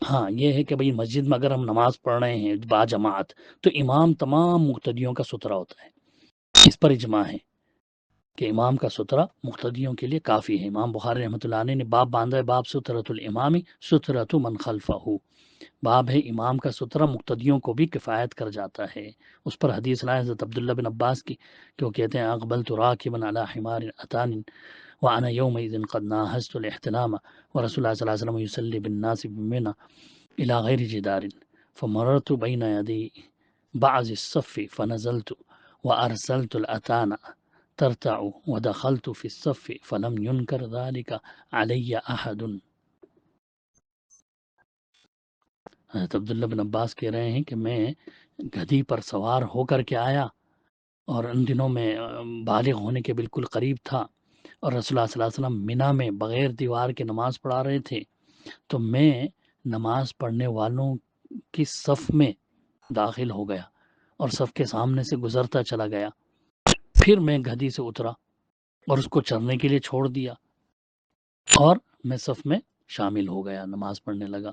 ہاں یہ ہے کہ بھئی مسجد میں اگر ہم نماز پڑھ رہے ہیں باجماعت تو امام تمام مقتدیوں کا سترہ ہوتا ہے، اس پر اجماع ہے کہ امام کا سترہ مقتدیوں کے لیے کافی ہے۔ امام بخاری رحمۃ اللہ علیہ نے باب باندھا ہے، باب سترۃ الامام سترۃ من خلفہ، باب ہے امام کا سترہ مقتدیوں کو بھی کفایت کر جاتا ہے۔ اس پر حدیث لائے حضرت عبداللہ بن عباس کی کہ وہ کہتے ہیں اقبلت راکبا علی حمار اتان وانا یومئذ قد ناہزت الاحتلام ورسول اللہ صلی اللہ علیہ وسلم یصلی بالناس بمنى الى غیر جدار فمررت بین یدی بعض الصف فنزلت وارسلت الاتان ترتع ودخلت في الصف فلم ينكر ذلك علی احد۔ حضرت عبداللہ بن عباس کہہ رہے ہیں کہ میں گدھی پر سوار ہو کر کے آیا اور ان دنوں میں بالغ ہونے کے بالکل قریب تھا، اور رسول اللہ صلی اللہ علیہ وسلم منا میں بغیر دیوار کے نماز پڑھا رہے تھے، تو میں نماز پڑھنے والوں کی صف میں داخل ہو گیا اور صف کے سامنے سے گزرتا چلا گیا، پھر میں گدھی سے اترا اور اس کو چرنے کے لیے چھوڑ دیا اور میں صف میں شامل ہو گیا، نماز پڑھنے لگا،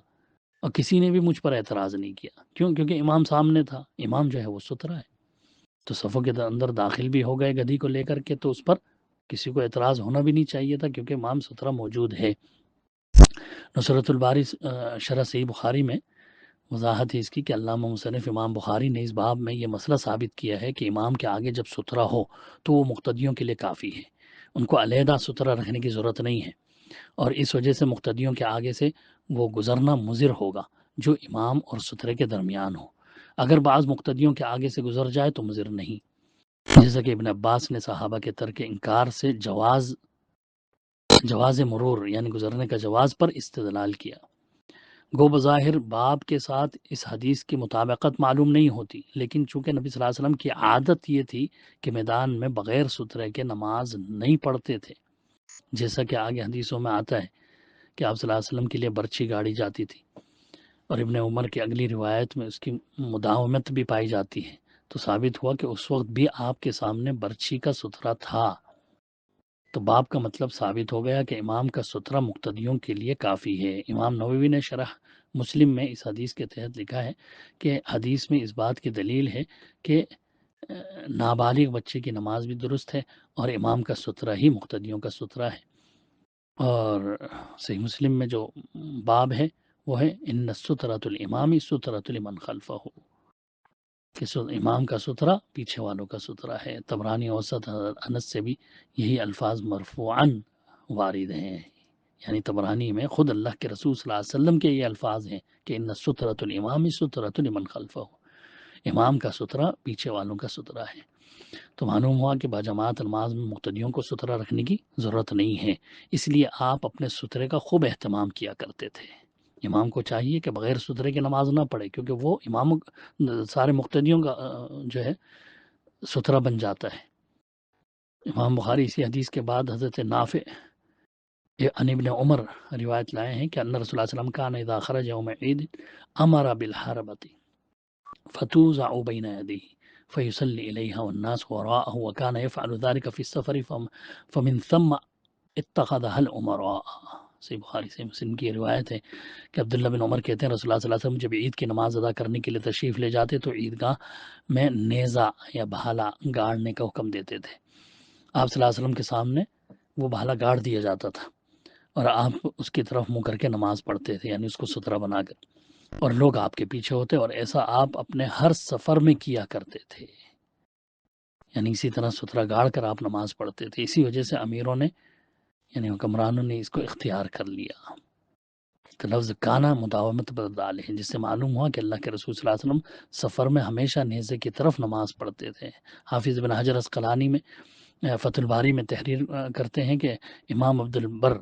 اور کسی نے بھی مجھ پر اعتراض نہیں کیا۔ کیوں؟ کیونکہ امام سامنے تھا، امام جو ہے وہ سترا ہے، تو صفوں کے اندر داخل بھی ہو گئے گدھی کو لے کر کے، تو اس پر کسی کو اعتراض ہونا بھی نہیں چاہیے تھا کیونکہ امام سترہ موجود ہے۔ نصرت الباری شرح صحیح بخاری میں وضاحت ہے اس کی کہ علامہ مصنف امام بخاری نے اس باب میں یہ مسئلہ ثابت کیا ہے کہ امام کے آگے جب سترہ ہو تو وہ مقتدیوں کے لیے کافی ہے، ان کو علیحدہ سترہ رکھنے کی ضرورت نہیں ہے، اور اس وجہ سے مقتدیوں کے آگے سے وہ گزرنا مضر ہوگا جو امام اور سترے کے درمیان ہو۔ اگر بعض مقتدیوں کے آگے سے گزر جائے تو مضر نہیں، جیسا کہ ابن عباس نے صحابہ کے ترک انکار سے جواز مرور یعنی گزرنے کا جواز پر استدلال کیا۔ گو بظاہر باب کے ساتھ اس حدیث کی مطابقت معلوم نہیں ہوتی، لیکن چونکہ نبی صلی اللہ علیہ وسلم کی عادت یہ تھی کہ میدان میں بغیر سترے کے نماز نہیں پڑھتے تھے، جیسا کہ آگے حدیثوں میں آتا ہے کہ آپ صلی اللہ علیہ وسلم کے لیے برچھی گاڑی جاتی تھی، اور ابن عمر کی اگلی روایت میں اس کی مداومت بھی پائی جاتی ہے، تو ثابت ہوا کہ اس وقت بھی آپ کے سامنے برچھی کا سترہ تھا۔ تو باب کا مطلب ثابت ہو گیا کہ امام کا سترہ مقتدیوں کے لیے کافی ہے۔ امام نووی نے شرح مسلم میں اس حدیث کے تحت لکھا ہے کہ حدیث میں اس بات کی دلیل ہے کہ نابالغ بچے کی نماز بھی درست ہے اور امام کا سترہ ہی مقتدیوں کا سترہ ہے۔ اور صحیح مسلم میں جو باب ہے وہ ہے ان سترۃ الامام سترۃ لمن خلفہ، کہ امام کا سترہ پیچھے والوں کا سترہ ہے۔ طبرانی اوسط انس سے بھی یہی الفاظ مرفوعاً وارد ہیں، یعنی طبرانی میں خود اللہ کے رسول صلی اللہ علیہ وسلم کے یہ الفاظ ہیں کہ ان سترۃ الامام سترۃ لمن خلفہ، امام کا سترہ پیچھے والوں کا سترہ ہے۔ تو معلوم ہوا کہ باجماعت نماز میں مقتدیوں کو سترہ رکھنے کی ضرورت نہیں ہے، اس لیے آپ اپنے سترے کا خوب اہتمام کیا کرتے تھے۔ امام کو چاہیے کہ بغیر سترے کے نماز نہ پڑھے، کیونکہ وہ امام سارے مقتدیوں کا جو ہے سترہ بن جاتا ہے۔ امام بخاری اسی حدیث کے بعد حضرت نافع عن ابن عمر روایت لائے ہیں کہ ان رسول اللہ صلی اللہ علیہ وسلم کان اذا خرج یوم عید امر بالحربۃ فتوزع بین یدیہ فیصلی الیہا والناس وراءہ وکان یفعل ذلك فی السفر فمن ثم اتخذها الامراء۔ صحیح بخاری سے مسلم کی روایت ہے کہ عبداللہ بن عمر کہتے ہیں رسول اللہ صلی اللہ علیہ وسلم جب عید کی نماز ادا کرنے کے لیے تشریف لے جاتے تو عیدگاہ میں نیزہ یا بھالا گاڑنے کا حکم دیتے تھے۔ آپ صلی اللہ علیہ وسلم کے سامنے وہ بھالا گاڑ دیا جاتا تھا اور آپ اس کی طرف منہ کر کے نماز پڑھتے تھے، یعنی اس کو سترہ بنا کر، اور لوگ آپ کے پیچھے ہوتے، اور ایسا آپ اپنے ہر سفر میں کیا کرتے تھے، یعنی اسی طرح سترہ گاڑ کر آپ نماز پڑھتے تھے۔ اسی وجہ سے امیروں نے یعنی حکمرانوں نے اس کو اختیار کر لیا۔ تو لفظ کانا مداومت پر ڈال ہے، جس سے معلوم ہوا کہ اللہ کے رسول صلی اللہ علیہ وسلم سفر میں ہمیشہ نیزے کی طرف نماز پڑھتے تھے۔ حافظ بن حجر عسقلانی میں فتح الباری میں تحریر کرتے ہیں کہ امام عبد البر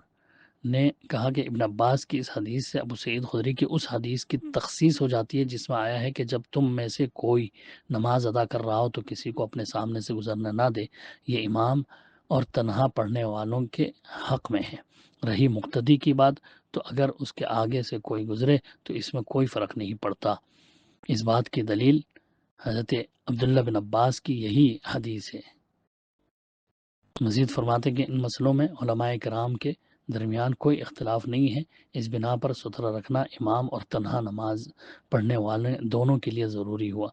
نے کہا کہ ابن عباس کی اس حدیث سے ابو سعید خدری کی اس حدیث کی تخصیص ہو جاتی ہے جس میں آیا ہے کہ جب تم میں سے کوئی نماز ادا کر رہا ہو تو کسی کو اپنے سامنے سے گزرنا نہ دے، یہ امام اور تنہا پڑھنے والوں کے حق میں ہے۔ رہی مقتدی کی بات، تو اگر اس کے آگے سے کوئی گزرے تو اس میں کوئی فرق نہیں پڑتا۔ اس بات کی دلیل حضرت عبداللہ بن عباس کی یہی حدیث ہے۔ مزید فرماتے کہ ان مسئلوں میں علماء کرام کے درمیان کوئی اختلاف نہیں ہے۔ اس بنا پر ستھرا رکھنا امام اور تنہا نماز پڑھنے والے دونوں کے لیے ضروری ہوا،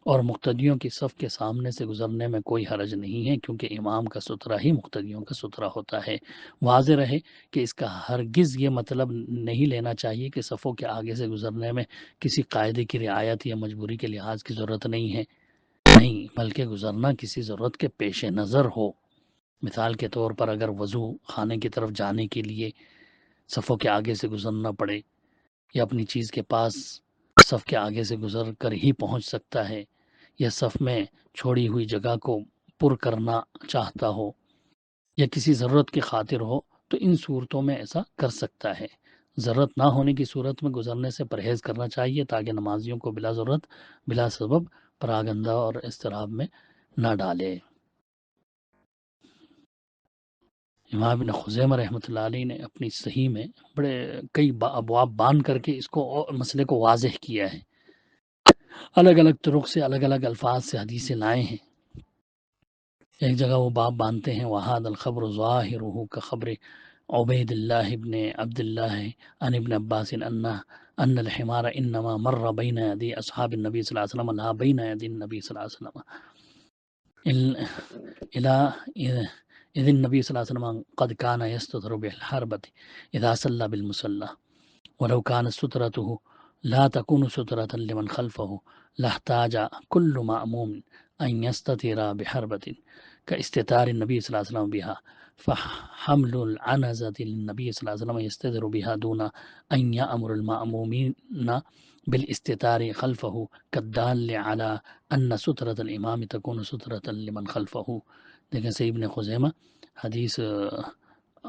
اور مقتدیوں کی صف کے سامنے سے گزرنے میں کوئی حرج نہیں ہے، کیونکہ امام کا ستھرا ہی مقتدیوں کا ستھرا ہوتا ہے۔ واضح رہے کہ اس کا ہرگز یہ مطلب نہیں لینا چاہیے کہ صفوں کے آگے سے گزرنے میں کسی قاعدے کی رعایت یا مجبوری کے لحاظ کی ضرورت نہیں ہے، نہیں، بلکہ گزرنا کسی ضرورت کے پیش نظر ہو۔ مثال کے طور پر اگر وضو خانے کی طرف جانے کے لیے صفوں کے آگے سے گزرنا پڑے، یا اپنی چیز کے پاس صف کے آگے سے گزر کر ہی پہنچ سکتا ہے، یا صف میں چھوڑی ہوئی جگہ کو پر کرنا چاہتا ہو، یا کسی ضرورت کی خاطر ہو، تو ان صورتوں میں ایسا کر سکتا ہے۔ ضرورت نہ ہونے کی صورت میں گزرنے سے پرہیز کرنا چاہیے، تاکہ نمازیوں کو بلا ضرورت بلا سبب پراگندہ اور اضطراب میں نہ ڈالے۔ امام ابن خزیمہ رحمۃ اللہ علیہ نے اپنی صحیح میں بڑے کئی ابواب باندھ کر کے اس کو مسئلے کو واضح کیا ہے، الگ الگ طرق سے الگ الگ الفاظ سے حدیثیں لائے ہیں۔ ایک جگہ وہ باب باندھتے ہیں، وَهَذَا الْخَبْرُ ظَاهِرُهُ كَخَبْرِ عبید اللہ ابن عبد اللہ عن ابن عباس ان الحمار انما مر بین یدی اصحاب النبی صلی اللہ علیہ وسلم لا بین یدی النبی صلی اللہ علیہ وسلم الى اذ النبی صلی اللہ علیہ وسلم قد كان يستتر بالحربة اذا صلى بالمصلى ولو كانت سترته لا تكون سترة لمن خلفه لاحتاج كل مأموم ان يستتر بحربة كاستتار النبي صلی اللہ علیہ وسلم بها فحمل العنزة للنبي صلی اللہ علیہ وسلم يستتر بها دون ان يأمر المأمومين بالاستتار خلفه كالدال على ان سترة الامام تكون سترة لمن خلفه۔ دیکھیں صحیح ابن خزیمہ حدیث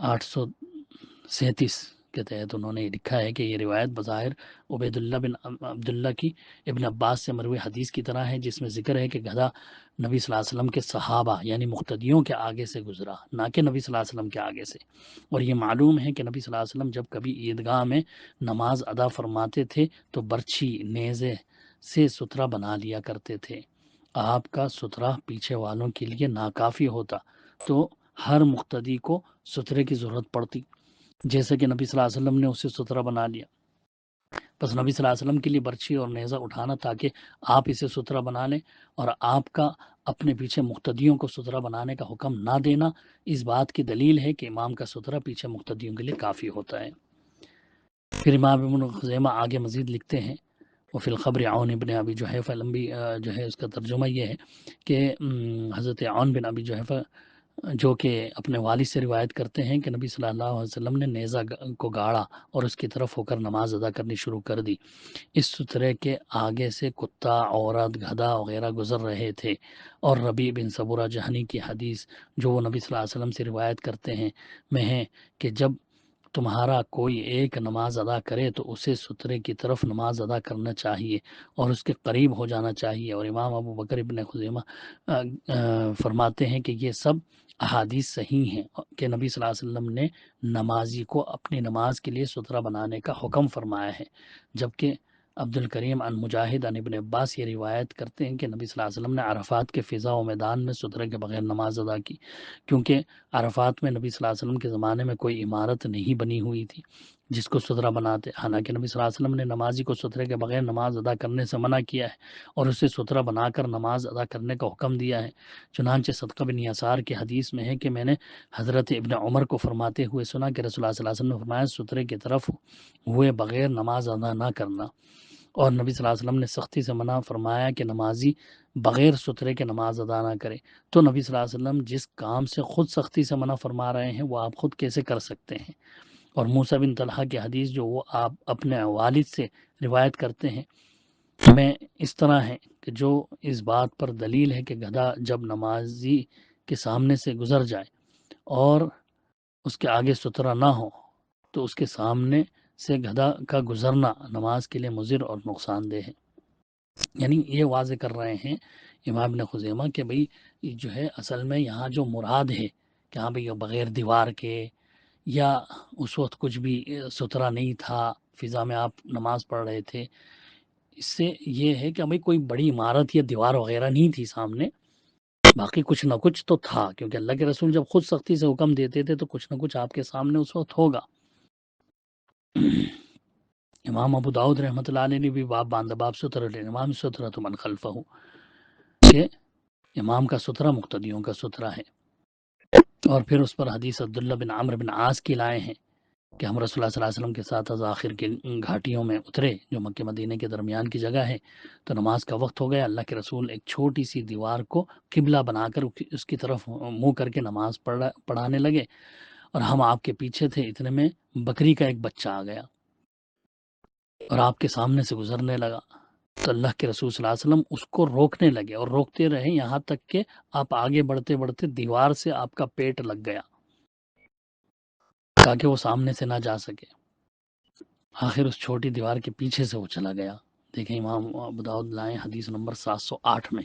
837 کے تحت انہوں نے لکھا ہے کہ یہ روایت بظاہر عبید اللہ بن عبداللہ کی ابن عباس سے مروی حدیث کی طرح ہے، جس میں ذکر ہے کہ گدھا نبی صلی اللہ علیہ وسلم کے صحابہ یعنی مقتدیوں کے آگے سے گزرا، نہ کہ نبی صلی اللہ علیہ وسلم کے آگے سے۔ اور یہ معلوم ہے کہ نبی صلی اللہ علیہ وسلم جب کبھی عیدگاہ میں نماز ادا فرماتے تھے تو برچھی نیزے سے ستھرا بنا لیا کرتے تھے۔ آپ کا ستھرا پیچھے والوں کے لیے ناکافی ہوتا تو ہر مقتدی کو ستھرے کی ضرورت پڑتی، جیسے کہ نبی صلی اللہ علیہ وسلم نے اسے ستھرا بنا لیا۔ بس نبی صلی اللہ علیہ وسلم کے لیے برچھی اور نیزہ اٹھانا تاکہ آپ اسے ستھرا بنا لیں، اور آپ کا اپنے پیچھے مقتدیوں کو ستھرا بنانے کا حکم نہ دینا اس بات کی دلیل ہے کہ امام کا ستھرا پیچھے مقتدیوں کے لیے کافی ہوتا ہے۔ پھر امام ابن خزیمہ آگے مزید لکھتے ہیں، وفی الخبر عون ابن ابی جحیفہ، لمبی جو ہے اس کا ترجمہ یہ ہے کہ حضرت عون بن ابی جحیفہ جو کہ اپنے والد سے روایت کرتے ہیں کہ نبی صلی اللہ علیہ وسلم نے نیزہ کو گاڑا اور اس کی طرف ہو کر نماز ادا کرنی شروع کر دی۔ اس سترے کے آگے سے کتا، عورت، گدھا وغیرہ گزر رہے تھے، اور ربیع بن صبورہ جہنی کی حدیث جو وہ نبی صلی اللہ علیہ وسلم سے روایت کرتے ہیں میں ہے کہ جب تمہارا کوئی ایک نماز ادا کرے تو اسے سترے کی طرف نماز ادا کرنا چاہیے اور اس کے قریب ہو جانا چاہیے۔ اور امام ابو بکر ابن خزیمہ فرماتے ہیں کہ یہ سب احادیث صحیح ہیں کہ نبی صلی اللہ علیہ وسلم نے نمازی کو اپنی نماز کے لیے ستھرا بنانے کا حکم فرمایا ہے، جبکہ عبد الکریم عن مجاہد عن ابن عباس یہ روایت کرتے ہیں کہ نبی صلی اللہ علیہ وسلم نے عرفات کے فضا و میدان میں سترے کے بغیر نماز ادا کی، کیونکہ عرفات میں نبی صلی اللہ علیہ وسلم کے زمانے میں کوئی عمارت نہیں بنی ہوئی تھی جس کو سترا بناتے، حالانکہ نبی صلی اللہ علیہ وسلم نے نمازی کو سترے کے بغیر نماز ادا کرنے سے منع کیا ہے اور اسے سترا بنا کر نماز ادا کرنے کا حکم دیا ہے۔ چنانچہ صدقہ بن یسار کی حدیث میں ہے کہ میں نے حضرت ابن عمر کو فرماتے ہوئے سنا کہ رسول اللہ صلی اللہ علیہ وسلم نے فرمایا سترے کی طرف ہوئے بغیر نماز ادا نہ کرنا، اور نبی صلی اللہ علیہ وسلم نے سختی سے منع فرمایا کہ نمازی بغیر سترے کے نماز ادا نہ کرے۔ تو نبی صلی اللہ علیہ وسلم جس کام سے خود سختی سے منع فرما رہے ہیں وہ آپ خود کیسے کر سکتے ہیں؟ اور موسیٰ بن طلحہ کی حدیث جو وہ آپ اپنے والد سے روایت کرتے ہیں میں اس طرح ہے کہ جو اس بات پر دلیل ہے کہ گدھا جب نمازی کے سامنے سے گزر جائے اور اس کے آگے سترا نہ ہو تو اس کے سامنے سے گدھا کا گزرنا نماز کے لیے مضر اور نقصان دہ ہے۔ یعنی یہ واضح کر رہے ہیں امام ابن خزیمہ کہ بھئی جو ہے اصل میں یہاں جو مراد ہے کہ ہاں بھئی بغیر دیوار کے یا اس وقت کچھ بھی ستھرا نہیں تھا، فضا میں آپ نماز پڑھ رہے تھے، اس سے یہ ہے کہ بھئی کوئی بڑی عمارت یا دیوار وغیرہ نہیں تھی سامنے، باقی کچھ نہ کچھ تو تھا، کیونکہ اللہ کے رسول جب خود سختی سے حکم دیتے تھے تو کچھ نہ کچھ آپ کے سامنے اس وقت ہوگا۔ امام ابو داؤد رحمۃ اللہ علیہ نے بھی باب باندھا، باب ستر الامام سترۃ من خلفہ، کہ امام کا سترہ مقتدیوں کا سترہ ہے۔ اور پھر اس پر حدیث عبداللہ بن عمرو بن عاص کی لائے ہیں کہ ہم رسول اللہ صلی اللہ علیہ وسلم کے ساتھ آخر کے گھاٹیوں میں اترے جو مکہ مدینہ کے درمیان کی جگہ ہے، تو نماز کا وقت ہو گیا، اللہ کے رسول ایک چھوٹی سی دیوار کو قبلہ بنا کر اس کی طرف منہ کر کے نماز پڑھانے لگے، اور ہم آپ کے پیچھے تھے، اتنے میں بکری کا ایک بچہ آ گیا اور آپ کے سامنے سے گزرنے لگا، تو اللہ کے رسول صلی اللہ علیہ وسلم اس کو روکنے لگے اور روکتے رہے یہاں تک کہ آپ آگے بڑھتے بڑھتے دیوار سے آپ کا پیٹ لگ گیا تاکہ وہ سامنے سے نہ جا سکے۔ آخر اس چھوٹی دیوار کے پیچھے سے وہ چلا گیا۔ دیکھیں امام ابو داؤد لائیں حدیث نمبر 708 میں،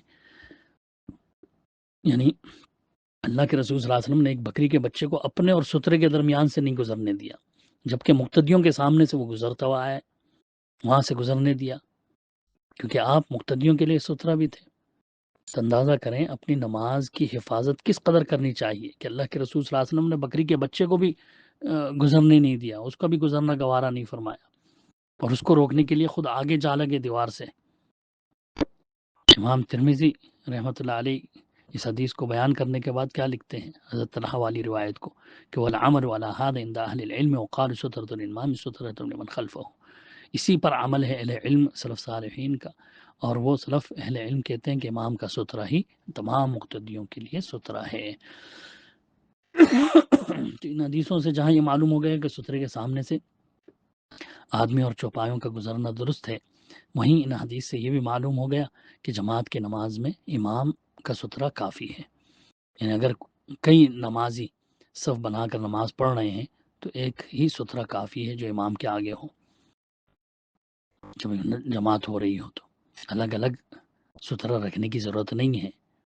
یعنی اللہ کے رسول صلی اللہ علیہ وسلم نے ایک بکری کے بچے کو اپنے اور سترے کے درمیان سے نہیں گزرنے دیا، جبکہ مقتدیوں کے سامنے سے وہ گزرتا ہوا آیا، وہاں سے گزرنے دیا، کیونکہ آپ مقتدیوں کے لیے سترہ بھی تھے۔ تو اندازہ کریں اپنی نماز کی حفاظت کس قدر کرنی چاہیے کہ اللہ کے رسول صلی اللہ علیہ وسلم نے بکری کے بچے کو بھی گزرنے نہیں دیا، اس کا بھی گزرنا گوارا نہیں فرمایا، اور اس کو روکنے کے لیے خود آگے جا لگے دیوار سے۔ امام ترمذی رحمۃ اللہ علیہ اس حدیث کو بیان کرنے کے بعد کیا لکھتے ہیں، حضرت طلحہ والی روایت کو، کہ والعمل على هذا عند اہل العلم وقال سترۃ الامام سترۃ لمن خلفه، اسی پر عمل ہے اہل علم سلف صالحین کا، اور وہ سلف اہل علم کہتے ہیں کہ امام کا سترہ ہی تمام مقتدیوں کے لیے سترہ ہے۔ تو ان حدیثوں سے جہاں یہ معلوم ہو گیا کہ سترے کے سامنے سے آدمی اور چوپایوں کا گزرنا درست ہے، وہیں ان حدیث سے یہ بھی معلوم ہو گیا کہ جماعت کی نماز میں امام کا سترہ کافی ہے، یعنی اگر کئی نمازی صف بنا کر نماز پڑھ رہے ہیں تو ایک ہی سترہ کافی ہے جو امام کے آگے ہو، جب جماعت ہو رہی ہو تو الگ الگ سترہ رکھنے کی ضرورت نہیں ہے۔